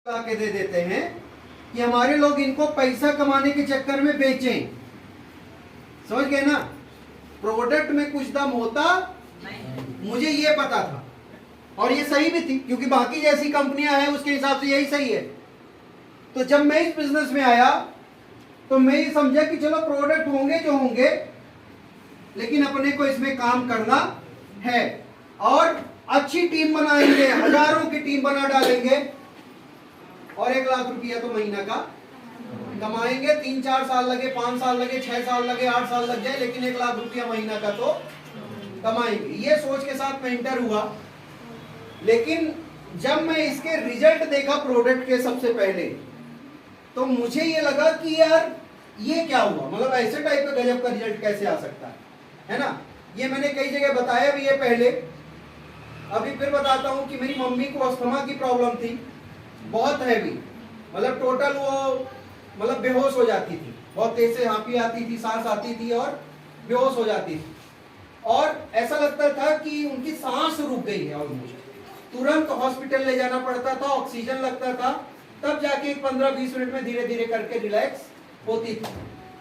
के दे देते हैं कि हमारे लोग इनको पैसा कमाने के चक्कर में बेचें। समझ गए ना? प्रोडक्ट में कुछ दम होता नहीं। मुझे ये पता था और ये सही भी थी, क्योंकि बाकी जैसी कंपनियां हैं उसके हिसाब से यही सही है। तो जब मैं इस बिजनेस में आया तो मैं ये समझा कि चलो प्रोडक्ट होंगे जो होंगे, लेकिन अपने को इसमें काम करना है और अच्छी टीम बनाएंगे, हजारों की टीम बना डालेंगे और 1 लाख रुपया तो महीना का कमाएंगे। 3-4 साल लगे, 5 साल लगे, 6 साल लगे, 8 साल लग जाए, लेकिन 1 लाख रुपया महीना का तो कमाएंगे। ये सोच के साथ मैं इंटर हुआ। लेकिन जब मैं इसके रिजल्ट देखा प्रोडक्ट के सबसे पहले, तो मुझे ये लगा कि यार ये क्या हुआ, मतलब ऐसे टाइप का गजब का रिजल्ट कैसे आ सकता है ना? ये मैंने कई जगह बताया भी है पहले, अभी फिर बताता हूं कि मेरी मम्मी को अस्थमा की प्रॉब्लम थी, बहुत हैवी, मतलब टोटल वो मतलब बेहोश हो जाती थी, बहुत तेज से हाँफी आती थी, सांस आती थी और बेहोश हो जाती थी, और ऐसा लगता था कि उनकी सांस रुक गई है ऑलमोस्ट। तुरंत हॉस्पिटल ले जाना पड़ता था, ऑक्सीजन लगता था, तब जाके 15-20 मिनट में धीरे धीरे करके रिलैक्स होती थी।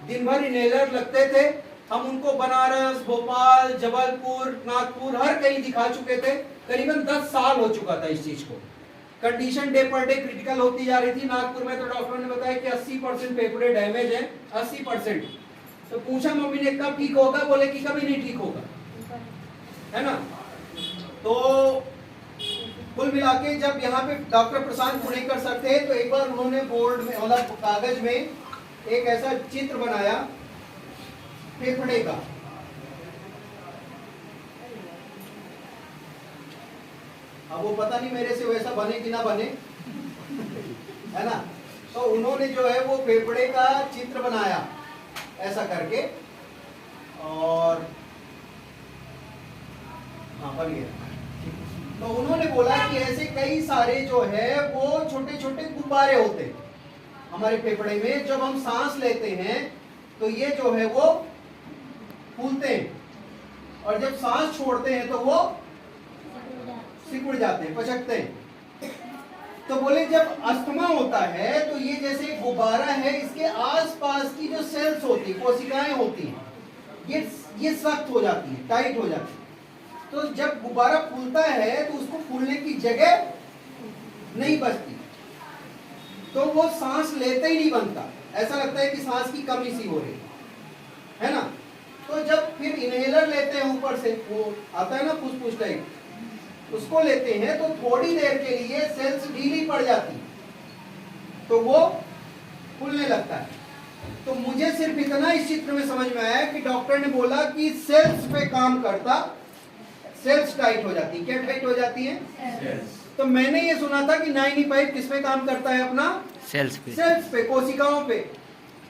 दिन भर इनहेलर लगते थे, हम उनको बनारस, भोपाल, जबलपुर, नागपुर हर कहीं दिखा चुके थे। करीबन 10 साल हो चुका था इस चीज को। Condition day per day critical होती जा रही थी। नागपुर में तो डॉक्टर ने बताया कि 80% फेफड़े डैमेज है, 80%। तो पूछा मम्मी ने कब ठीक होगा, बोले कि कभी नहीं ठीक होगा, है ना? तो कुल मिला के जब यहाँ पे डॉक्टर प्रशांत पुणेकर सर थे, तो एक बार उन्होंने बोर्ड में मतलब कागज में एक ऐसा चित्र बनाया फेफड़े का। अब वो पता नहीं मेरे से वैसा बने कि ना बने, है ना? तो उन्होंने जो है वो फेफड़े का चित्र बनाया ऐसा करके, और हाँ बन गया। तो उन्होंने बोला कि ऐसे कई सारे जो है वो छोटे छोटे गुब्बारे होते हैं हमारे फेफड़े में। जब हम सांस लेते हैं तो ये जो है वो फूलते हैं, और जब सांस छोड़ते हैं तो वो सिकुड़ जाते हैं, पचकते हैं। तो बोले जब अस्थमा होता है तो ये जैसे गुब्बारा है, इसके आसपास की जो सेल्स होती है, कोशिकाएं होती हैं, ये सख्त हो जाती है, टाइट हो जाती है। तो जब गुब्बारा फूलता है तो उसको फूलने की जगह नहीं बचती, तो वो सांस लेते ही नहीं बनता, ऐसा लगता है कि सांस की कमी सी हो रही है ना? तो जब फिर इनहेलर लेते हैं, ऊपर से वो आता है ना फुसफुस टाइप, उसको लेते हैं तो थोड़ी देर के लिए सेल्स ढीली पड़ जाती, तो वो फूलने लगता है। तो मुझे सिर्फ इतना इस चित्र में समझ में आया कि डॉक्टर ने बोला कि सेल्स पे काम करता, सेल्स टाइट हो जाती। क्या टाइट हो जाती है? तो मैंने ये सुना था कि 95 किस पे काम करता है अपना? सेल्स पे, कोशिकाओं पे।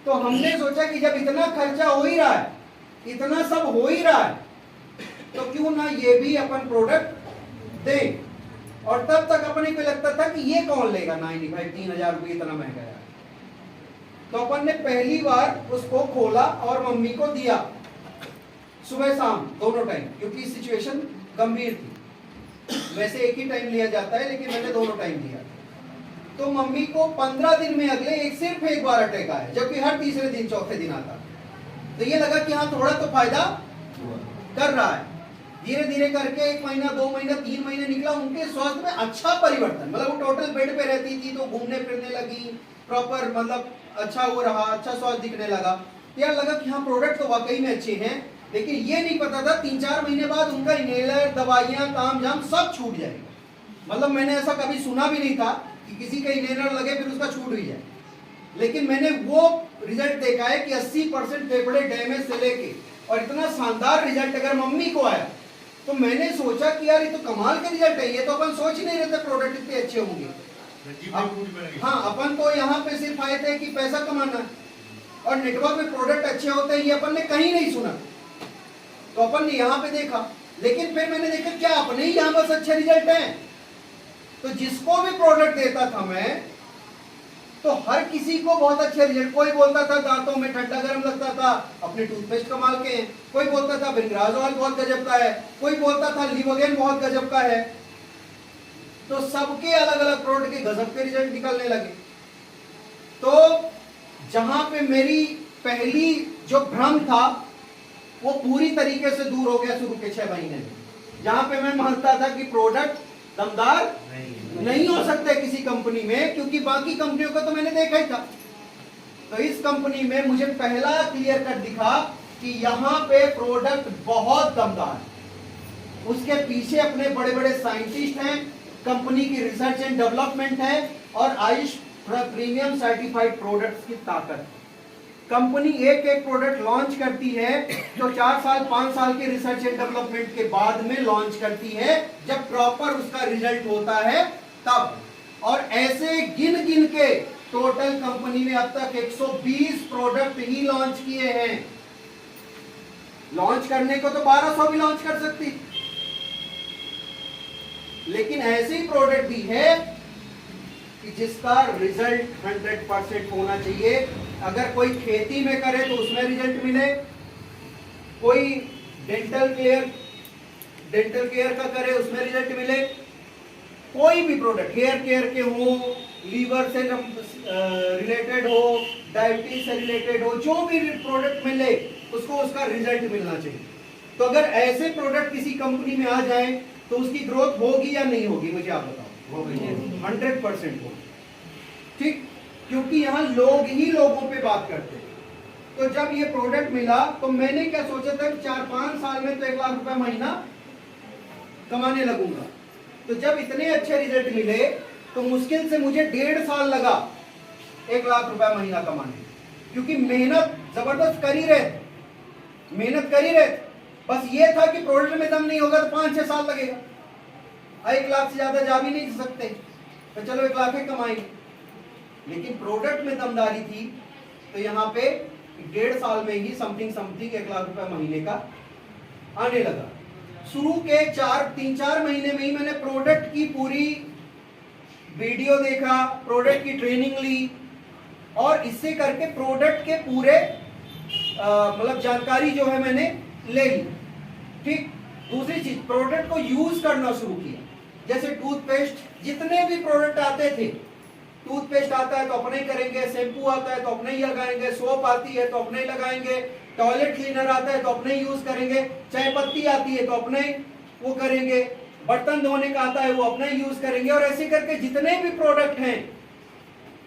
तो हमने सोचा कि जब इतना खर्चा हो ही रहा है, इतना सब हो ही रहा है, तो क्यों ना ये भी अपन प्रोडक्ट दे। और तब तक अपने को लगता था कि ये कौन लेगा 95, 3000 रुपये इतना महंगा है। तो अपन ने पहली बार उसको खोला और मम्मी को दिया, सुबह शाम दोनों टाइम, क्योंकि सिचुएशन गंभीर थी। वैसे एक ही टाइम लिया जाता है, लेकिन मैंने दोनों टाइम लिया। तो मम्मी को 15 दिन में अगले सिर्फ एक बार अटैक आया, जबकि हर तीसरे दिन चौथे दिन आता। तो ये लगा कि हाँ थोड़ा तो फायदा कर रहा है। धीरे धीरे करके 1 महीना, 2 महीना, 3 महीने निकला, उनके स्वास्थ्य में अच्छा परिवर्तन, मतलब वो टोटल बेड पे रहती थी तो घूमने फिरने लगी, प्रॉपर मतलब अच्छा हो रहा, अच्छा स्वास्थ्य दिखने लगा। यार लगा कि हाँ प्रोडक्ट तो वाकई में अच्छे हैं, लेकिन ये नहीं पता था 3-4 महीने बाद उनका इनहेलर, दवाइयां, तामझाम सब छूट जाएगा। मतलब मैंने ऐसा कभी सुना भी नहीं था कि किसी का इनहेलर लगे फिर उसका छूट भी जाए। लेकिन मैंने वो रिजल्ट देखा है कि 80% फेफड़े डैमेज से लेके, और इतना शानदार रिजल्ट अगर मम्मी को आया, तो मैंने सोचा कि यार ये तो कमाल के रिजल्ट है। ये तो अपन सोच ही नहीं रहे थे प्रोडक्ट इतने अच्छे होंगे। हाँ, अपन तो यहाँ पे सिर्फ आए थे कि पैसा कमाना, और नेटवर्क में प्रोडक्ट अच्छे होते हैं ये अपन ने कहीं नहीं सुना। तो अपन ने यहाँ पे देखा, लेकिन फिर मैंने देखा क्या अपने ही यहाँ बस अच्छे रिजल्ट हैं। तो जिसको भी प्रोडक्ट देता था मैं, तो हर किसी को बहुत अच्छे रिजल्ट। कोई बोलता था दांतों में ठंडा गर्म लगता था, अपने टूथपेस्ट कमाल के हैं। कोई बोलता था ब्रिंग्राजोल बहुत गजब का है, कोई बोलता था लिवोगेन बहुत गजब का है। तो सबके अलग अलग प्रोडक्ट के गजब के रिजल्ट निकलने लगे। तो जहां पे मेरी पहली जो भ्रम था वो पूरी तरीके से दूर हो गया शुरू के 6 महीने में। जहां पे मैं मानता था कि प्रोडक्ट दमदार नहीं हो सकते किसी कंपनी में, क्योंकि बाकी कंपनियों का तो मैंने देखा ही था। तो इस कंपनी में मुझे पहला क्लियर कट दिखा कि यहाँ पे प्रोडक्ट बहुत दमदार है, उसके पीछे अपने बड़े बड़े साइंटिस्ट हैं, कंपनी की रिसर्च एंड डेवलपमेंट है और आयुष प्रीमियम सर्टिफाइड प्रोडक्ट्स की ताकत। कंपनी एक एक प्रोडक्ट लॉन्च करती है तो 4 साल 5 साल के रिसर्च एंड डेवलपमेंट के बाद में लॉन्च करती है, जब प्रॉपर उसका रिजल्ट होता है तब। और ऐसे गिन गिन के टोटल कंपनी ने अब तक 120 प्रोडक्ट ही लॉन्च किए हैं। लॉन्च करने को तो 1200 भी लॉन्च कर सकती, लेकिन ऐसे ही प्रोडक्ट भी है कि जिसका रिजल्ट 100% होना चाहिए। अगर कोई खेती में करे तो उसमें रिजल्ट मिले, कोई डेंटल केयर का करे उसमें रिजल्ट मिले, कोई भी प्रोडक्ट हेयर केयर के हो, लीवर से रिलेटेड हो, डायबिटीज से रिलेटेड हो, जो भी प्रोडक्ट मिले उसको उसका रिजल्ट मिलना चाहिए। तो अगर ऐसे प्रोडक्ट किसी कंपनी में आ जाए तो उसकी ग्रोथ होगी या नहीं होगी, मुझे आप बताओ। 100% होगी, ठीक, क्योंकि यहाँ लोग ही लोगों पे बात करते हैं। तो जब ये प्रोडक्ट मिला तो मैंने क्या सोचा था कि 4-5 साल में तो 1 लाख रुपए महीना कमाने लगूंगा। तो जब इतने अच्छे रिजल्ट मिले तो मुश्किल से मुझे 1.5 साल लगा 1 लाख रुपए महीना कमाने, क्योंकि मेहनत जबरदस्त कर ही रहे, मेहनत कर ही रहे। बस ये था कि प्रोडक्ट में दम नहीं होगा तो 5-6 साल लगेगा, 1 लाख से ज्यादा जा भी नहीं सकते, तो चलो 1 लाख ही कमाएंगे। लेकिन प्रोडक्ट में दमदारी थी तो यहाँ पे 1.5 साल में ही समथिंग 1 लाख रुपए महीने का आने लगा। शुरू के 3-4 महीने में ही मैंने प्रोडक्ट की पूरी वीडियो देखा, प्रोडक्ट की ट्रेनिंग ली और इससे करके प्रोडक्ट के पूरे मतलब जानकारी जो है मैंने ले ली, ठीक। दूसरी चीज, प्रोडक्ट को यूज करना शुरू किया। जैसे टूथपेस्ट, जितने भी प्रोडक्ट आते थे, टूथपेस्ट आता है तो अपने ही करेंगे, शैम्पू आता है तो अपने ही लगाएंगे, सोप आती है तो अपने ही लगाएंगे, टॉयलेट क्लीनर आता है तो अपने ही यूज करेंगे, चाय पत्ती आती है तो अपने ही वो करेंगे, बर्तन धोने का आता है वो अपने ही यूज करेंगे। और ऐसे करके जितने भी प्रोडक्ट हैं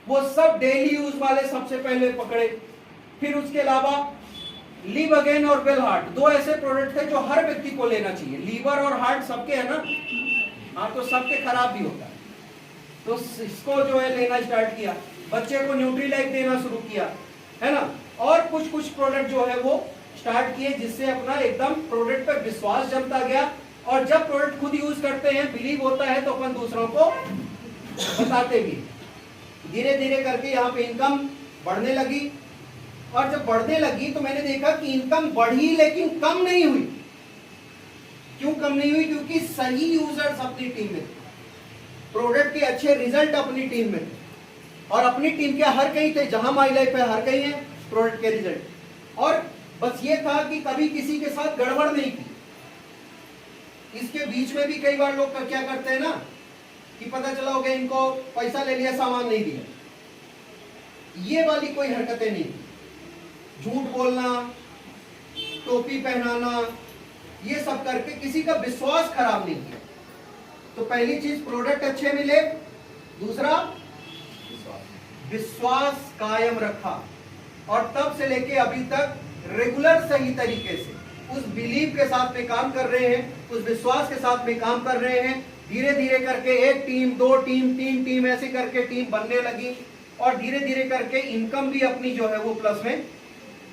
वो सब डेली यूज वाले सबसे पहले पकड़े। फिर उसके अलावा लिव अगेन और वेल हार्ट, 2 ऐसे प्रोडक्ट थे जो हर व्यक्ति को लेना चाहिए। लीवर और हार्ट सबके है ना, हाँ, तो सबके खराब भी होता है, तो इसको जो है लेना स्टार्ट किया। बच्चे को न्यूट्रीलाइट देना शुरू किया, है ना। और कुछ प्रोडक्ट जो है वो स्टार्ट किए जिससे अपना एकदम प्रोडक्ट पर विश्वास जमता गया। और जब प्रोडक्ट खुद यूज करते हैं, बिलीव होता है, तो अपन दूसरों को बताते भी। धीरे धीरे करके यहाँ पे इनकम बढ़ने लगी। और जब बढ़ने लगी तो मैंने देखा कि इनकम बढ़ी लेकिन कम नहीं हुई। क्यों कम नहीं हुई? क्योंकि सही यूजर्स अपनी टीम में थे, प्रोडक्ट के अच्छे रिजल्ट अपनी टीम में थे, और अपनी टीम के हर कहीं थे, जहां माई लाइफ है हर कहीं है प्रोडक्ट के रिजल्ट। और बस ये था कि कभी किसी के साथ गड़बड़ नहीं की। इसके बीच में भी कई बार लोग क्या करते हैं ना कि पता चला हो गया इनको पैसा ले लिया, सामान नहीं दिया, ये वाली कोई हरकतें नहीं थी। झूठ बोलना, टोपी पहनाना, ये सब करके किसी का विश्वास खराब नहीं किया। तो पहली चीज प्रोडक्ट अच्छे मिले, दूसरा विश्वास कायम रखा, और तब से लेके अभी तक रेगुलर सही तरीके से उस बिलीव के साथ में काम कर रहे हैं, उस विश्वास के साथ में काम कर रहे हैं। धीरे धीरे करके 1 टीम, 2 टीम, 3 टीम, ऐसे करके टीम बनने लगी, और धीरे धीरे करके इनकम भी अपनी जो है वो प्लस में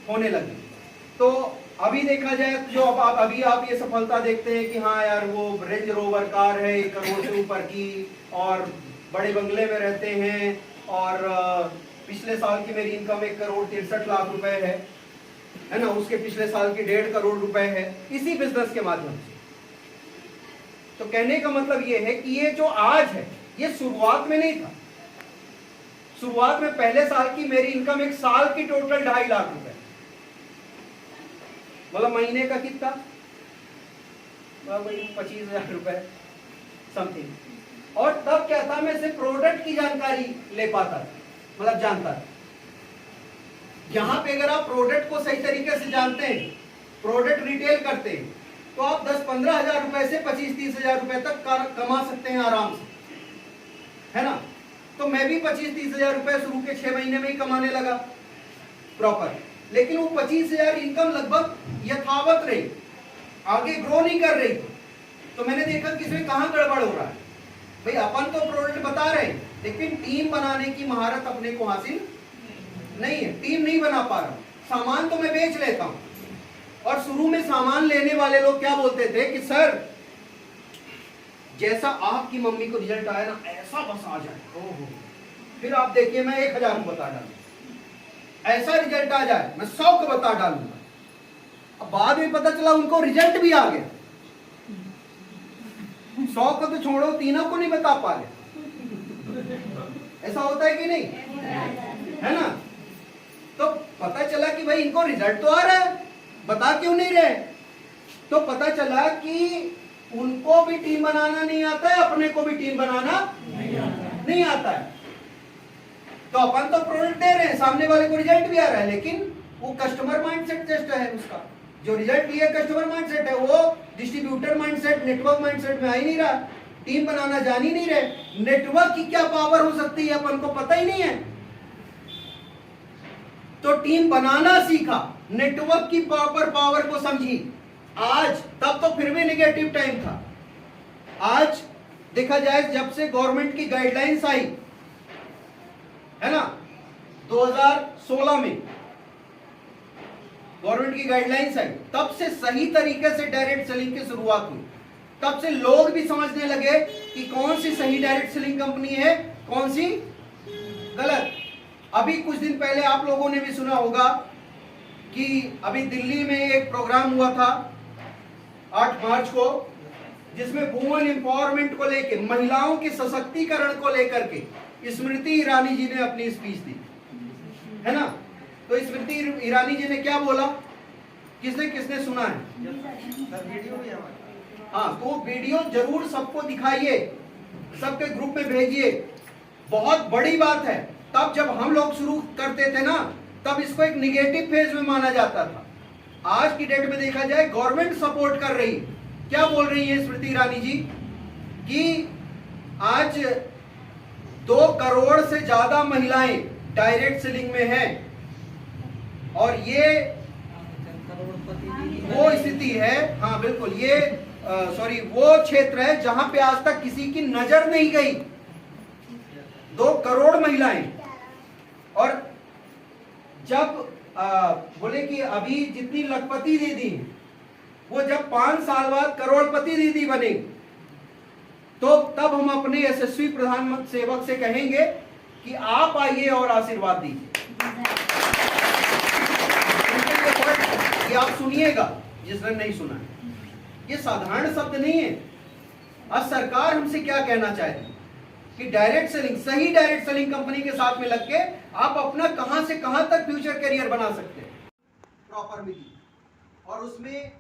होने लगी। तो अभी देखा जाए जो अभी आप ये सफलता देखते हैं कि हाँ यार वो रेंज रोवर कार है 1 करोड़ से ऊपर की, और बड़े बंगले में रहते हैं, और पिछले साल की मेरी इनकम 1 करोड़ 63 लाख रुपए है ना, उसके पिछले साल की 1.5 करोड़ रुपए है, इसी बिजनेस के माध्यम से। तो कहने का मतलब ये है कि ये जो आज है ये शुरुआत में नहीं था। शुरुआत में पहले साल की मेरी इनकम 1 साल की टोटल 2.5 लाख रुपए, मतलब महीने का कितना, 25,000 रुपए समथिंग, और तब क्या था, मैं सिर्फ प्रोडक्ट की जानकारी ले पाता था, मतलब जानता था। यहां पे अगर आप प्रोडक्ट को सही तरीके से जानते हैं, प्रोडक्ट रिटेल करते हैं, तो आप 10-15 हजार रुपए से 25-30 हजार रुपए तक कमा सकते हैं आराम से, है ना। तो मैं भी 25-30 हजार रुपए शुरू के 6 महीने में ही कमाने लगा प्रॉपर, लेकिन वो 25 हजार इनकम लगभग यथावत रही, आगे ग्रो नहीं कर रही। तो मैंने देखा कि इसमें कहां गड़बड़ हो रहा है। भाई अपन तो प्रोडक्ट बता रहे हैं, लेकिन टीम बनाने की महारत अपने को हासिल नहीं है, टीम नहीं बना पा रहा। सामान तो मैं बेच लेता हूं, और शुरू में सामान लेने वाले लोग क्या बोलते थे कि सर जैसा आपकी मम्मी को रिजल्ट आया ना, ऐसा बस आ जाए। ओहो, फिर आप देखिए मैं 1000 को बता डालूंगा, ऐसा रिजल्ट आ जाए मैं 100 को बता डालूंगा। अब बाद में पता चला उनको रिजल्ट भी आ गया, 100 को तो छोड़ो, 3 को नहीं बता पा रहे। ऐसा होता है कि नहीं, है ना। तो पता चला कि भाई इनको रिजल्ट तो आ रहा है, बता क्यों नहीं रहे। तो पता चला कि उनको भी टीम बनाना नहीं आता है, अपने को भी टीम बनाना नहीं आता है। तो अपन तो प्रोडक्ट दे रहे हैं, सामने वाले को रिजल्ट भी आ रहा है, लेकिन वो कस्टमर माइंडसेट टेस्ट है उसका, जो रिजल्ट लिया कस्टमर माइंडसेट है, वो डिस्ट्रीब्यूटर माइंडसेट, नेटवर्क माइंडसेट में आ ही नहीं रहा, टीम बनाना जान ही नहीं रहे। नेटवर्क की क्या पावर हो सकती है अपन को पता ही नहीं है। तो टीम बनाना सीखा, नेटवर्क की पावर को समझी। आज तब तो फिर भी नेगेटिव टाइम था। आज देखा जाए जब से गवर्नमेंट की गाइडलाइंस आई है ना, 2016 में गवर्नमेंट की गाइडलाइंस आई, तब से सही तरीके से डायरेक्ट सेलिंग की शुरुआत हुई। तब से लोग भी समझने लगे कि कौन सी सही डायरेक्ट सेलिंग कंपनी है, कौन सी गलत। अभी कुछ दिन पहले आप लोगों ने भी सुना होगा कि अभी दिल्ली में एक प्रोग्राम हुआ था 8 मार्च को, जिसमें वुमेन एम्पावरमेंट को लेकर, महिलाओं के सशक्तिकरण को लेकर के स्मृति ईरानी जी ने अपनी स्पीच दी, है ना। तो स्मृति ईरानी जी ने क्या बोला, किसने किसने सुना है? वीडियो भी हमारे, हाँ, तो वीडियो जरूर सबको दिखाइए, सबके ग्रुप में भेजिए। बहुत बड़ी बात है। तब जब हम लोग शुरू करते थे ना, तब इसको एक निगेटिव फेज में माना जाता था। आज की डेट में देखा जाए गवर्नमेंट सपोर्ट कर रही। क्या बोल रही है स्मृति ईरानी जी कि आज 2 करोड़ से ज्यादा महिलाएं डायरेक्ट सेलिंग में हैं, और ये वो स्थिति है, हाँ बिल्कुल, ये वो क्षेत्र है जहां पे आज तक किसी की नजर नहीं गई। 2 करोड़ महिलाएं। और जब बोले कि अभी जितनी लखपति दीदी, वो जब 5 साल बाद करोड़पति दीदी बने, तो तब हम अपने यशस्वी प्रधानमंत्री सेवक से कहेंगे कि आप आइए और आशीर्वाद दीजिए। ये आप सुनिएगा, जिसने नहीं सुना है, ये साधारण शब्द नहीं है। आज सरकार हमसे क्या कहना चाहती है कि डायरेक्ट सेलिंग, सही डायरेक्ट सेलिंग कंपनी के साथ में लग के आप अपना कहां से कहां तक फ्यूचर करियर बना सकते हैं। प्रॉपर मिली, और उसमें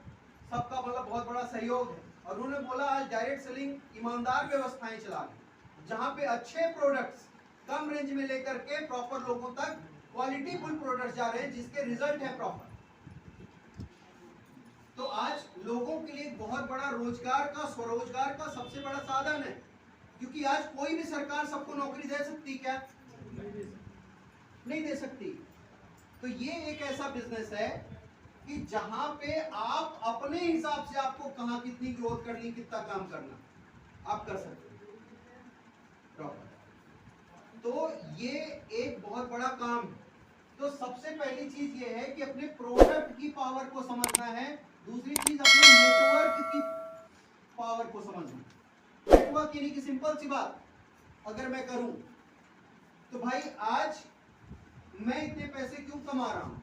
सबका मतलब बहुत बड़ा सहयोग है। और उन्होंने बोला आज डायरेक्ट सेलिंग ईमानदार व्यवस्थाएं चला रही, जहां पे अच्छे प्रोडक्ट्स कम रेंज में लेकर के प्रॉपर लोगों तक क्वालिटी फुल प्रोडक्ट्स जा रहे हैं, जिसके रिजल्ट है प्रॉपर। तो आज लोगों के लिए बहुत बड़ा रोजगार का, स्वरोजगार का सबसे बड़ा साधन है। क्योंकि आज कोई भी सरकार सबको नौकरी दे सकती क्या? नहीं दे सकती। तो ये एक ऐसा बिजनेस है कि जहां पे आप अपने हिसाब से आपको कहां कितनी ग्रोथ करनी, कितना काम करना, आप कर सकते हो। तो ये एक बहुत बड़ा काम है। तो सबसे पहली चीज ये है कि अपने प्रोडक्ट की पावर को समझना है। दूसरी चीज अपने नेटवर्क की पावर को समझना। नेटवर्क यानी कि सिंपल सी बात अगर मैं करूं तो भाई आज मैं इतने पैसे क्यों कमा रहा हूं।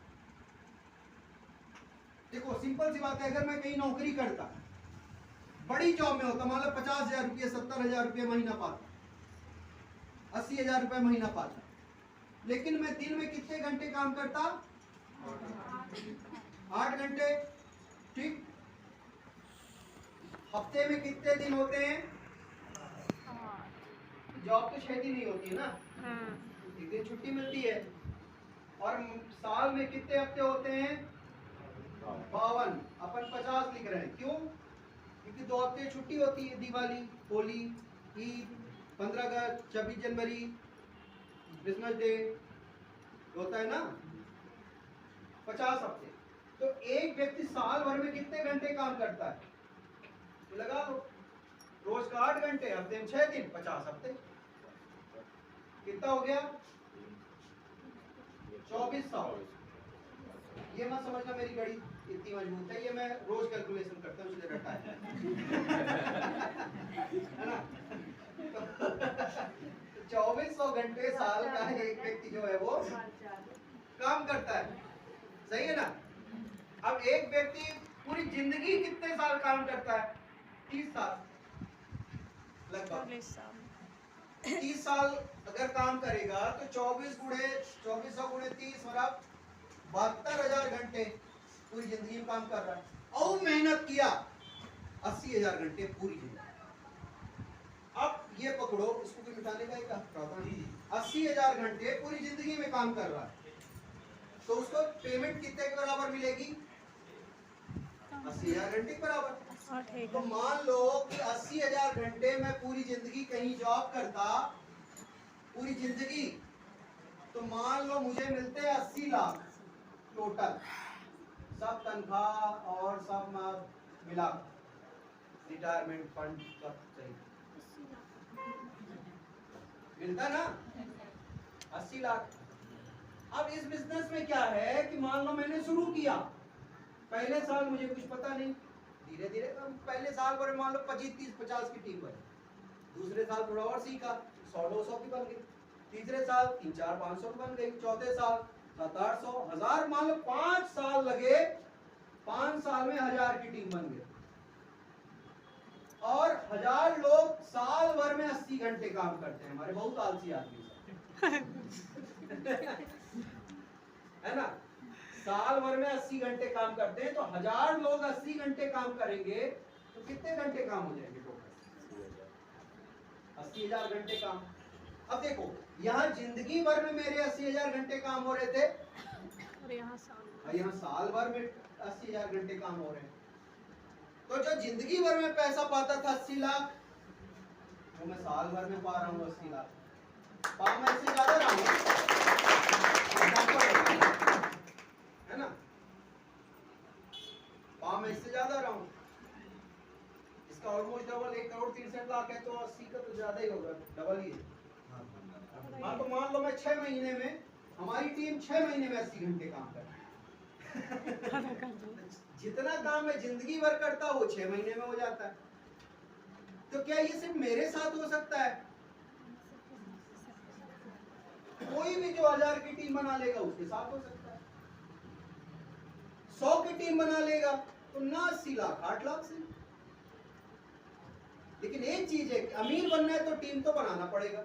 देखो सिंपल सी बात है, अगर मैं कहीं नौकरी करता, बड़ी जॉब में होता, मान लो 50,000 रुपये, 70,000 रुपये महीना पाता, 80,000 रुपये महीना पाता, लेकिन मैं दिन में कितने घंटे काम करता? 8 घंटे। ठीक, हफ्ते में कितने दिन होते हैं? जॉब तो 6 दिन ही होती है ना, एक दिन छुट्टी मिलती है। और साल में कितने हफ्ते होते हैं? 52। अपन 50 लिख रहे हैं, क्यों? क्योंकि 2 हफ्ते छुट्टी होती है, दिवाली, होली, ईद, 15 अगस्त, 26 जनवरी, क्रिसमस डे होता है ना, 50 हफ्ते। तो एक व्यक्ति साल भर में कितने घंटे काम करता है? तो लगा लो, रोज का 8 घंटे, हफ्ते में 6 दिन, 50 हफ्ते, कितना हो गया? 2400। ये मत समझना मेरी घड़ी इतनी मजबूत है, ये मैं रोज कैलकुलेशन करता हूँ, इसलिए रटा है ना। 2400 घंटे साल का एक व्यक्ति जो है वो काम करता है, सही है ना। अब एक व्यक्ति पूरी जिंदगी कितने साल काम करता है? 30 साल लगभग। 30 साल अगर काम करेगा तो 2400 गुणे 30 मतलब 72,000 घंटे पूरी जिंदगी में काम कर रहा है। और मेहनत किया 80,000 घंटे पूरी जिंदगी। अब ये पकड़ो, इसको भी मिटाने का एक 80,000 घंटे पूरी जिंदगी में काम कर रहा है, तो उसको पेमेंट कितने के बराबर मिलेगी? 80,000 घंटे के बराबर। तो मान लो कि 80,000 घंटे मैं पूरी जिंदगी कहीं जॉब करता, पूरी जिंदगी, तो मान लो मुझे मिलते हैं 80 लाख टोटल, सब तनख्वाह और सब मिला, रिटायरमेंट फंड सब सही मिलता ना 80 लाख। अब इस बिजनेस में क्या है कि मान लो मैंने शुरू किया, पहले साल मुझे कुछ पता नहीं, धीरे धीरे पहले साल पर मान लो 25, 30, 50 की टीम बनी, दूसरे साल थोड़ा और सीखा, 100, 200 की बन गई, तीसरे साल 3, 4, 500 की बन गई, चौथे साल 7, 800, 1000, मान लो 5 साल लगे, 5 साल में 1000 की टीम बन गई। और 1000 लोग साल भर में 80 घंटे काम करते हैं, हमारे बहुत आलसी आदमी है ना। साल भर में 80 घंटे काम करते हैं, तो 1000 लोग 80 घंटे काम करेंगे तो कितने घंटे काम हो जाएंगे टोटल? 80,000 घंटे काम। अब देखो, यहाँ जिंदगी भर में मेरे 80,000 घंटे काम हो रहे थे, और यहाँ साल भर में 80,000 घंटे काम हो रहे हैं। तो जो जिंदगी भर में पैसा पाता था 80 लाख, वो मैं साल भर में पा रहा हूँ 80 लाख। पा मैं इससे ज्यादा रहा हूँ, है ना, पा मैं इससे ज्यादा रहा हूँ। इसका ऑलमोस्ट डबल, 1,63,00,000 है, तो 80 का तो ज्यादा ही होगा, डबल ही है। हाँ, तो मान लो मैं 6 महीने में, हमारी टीम 6 महीने में 80 घंटे काम कर रही है। जितना काम मैं जिंदगी भर करता हूँ वो 6 महीने में हो जाता है। तो क्या ये सिर्फ मेरे साथ हो सकता है? कोई भी जो 1000 की टीम बना लेगा उसके साथ हो सकता है। 100 की टीम बना लेगा तो ना 80 लाख, 8 लाख से। लेकिन एक चीज है, अमीर बनना है तो टीम तो बनाना पड़ेगा,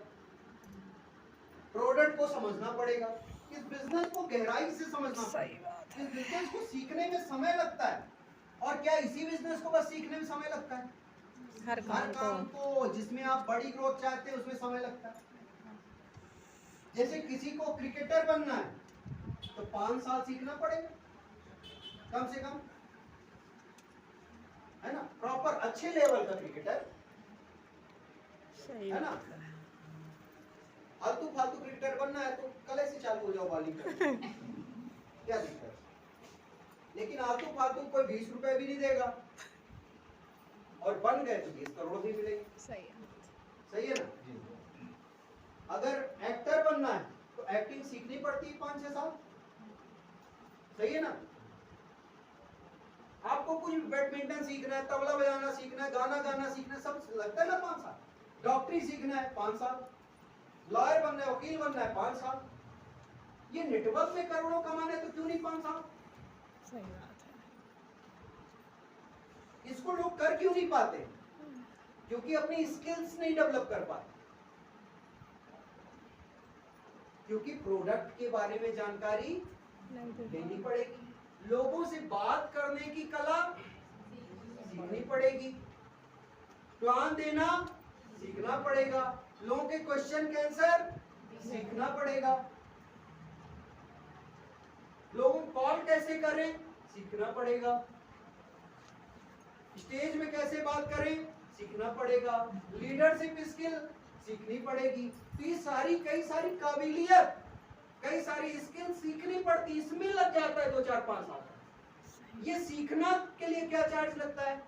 प्रोडक्ट को समझना पड़ेगा, इस बिजनेस को गहराई से समझना पड़ेगा। इस बिजनेस को सीखने में समय लगता है, और क्या इसी बिजनेस को बस सीखने में समय लगता है? हर काम को जिसमें आप बड़ी ग्रोथ चाहते हैं उसमें समय लगता है। जैसे किसी को क्रिकेटर बनना है तो 5 साल सीखना पड़ेगा कम से कम, है ना, प्रॉपर अच्छे लेवल का क्रिकेटर, है ना। आलतू फालतू क्रिकेटर बनना है तो कल से चालू हो जाओ बॉलिंग करना, क्या दिक्कत। लेकिन आलतू फालतू कोई 20 रुपए भी नहीं देगा, और बन गए तो 20 करोड़ भी मिलेंगे। सही है ना। अगर एक्टर बनना है तो एक्टिंग सीखनी पड़ती है 5-6 साल, सही है ना। आपको कुछ बैडमिंटन सीखना है, तबला बजाना सीखना है, गाना गाना सीखना है, सब लगता है ना 5 साल। डॉक्टरी सीखना है 5 साल, लॉयर बनना है, वकील बनना है 5 साल। ये नेटवर्क में करोड़ों कमाने तो क्यों नहीं 5 साल? सही बात है। इसको लोग कर क्यों नहीं पाते? क्योंकि अपनी स्किल्स नहीं डेवलप कर पाते, क्योंकि प्रोडक्ट के बारे में जानकारी लेनी पड़ेगी, लोगों से बात करने की कला सीखनी पड़ेगी, प्लान देना सीखना पड़ेगा, लोगों के क्वेश्चन के आंसर सीखना पड़ेगा। लोगों को कॉल कैसे करें सीखना पड़ेगा। स्टेज में कैसे बात करें सीखना पड़ेगा। लीडरशिप स्किल सीखनी पड़ेगी। तो ये सारी कई सारी काबिलियत, कई सारी स्किल सीखनी पड़ती, इसमें लग जाता है 2 4 5 साल। ये सीखना के लिए क्या चार्ज लगता है?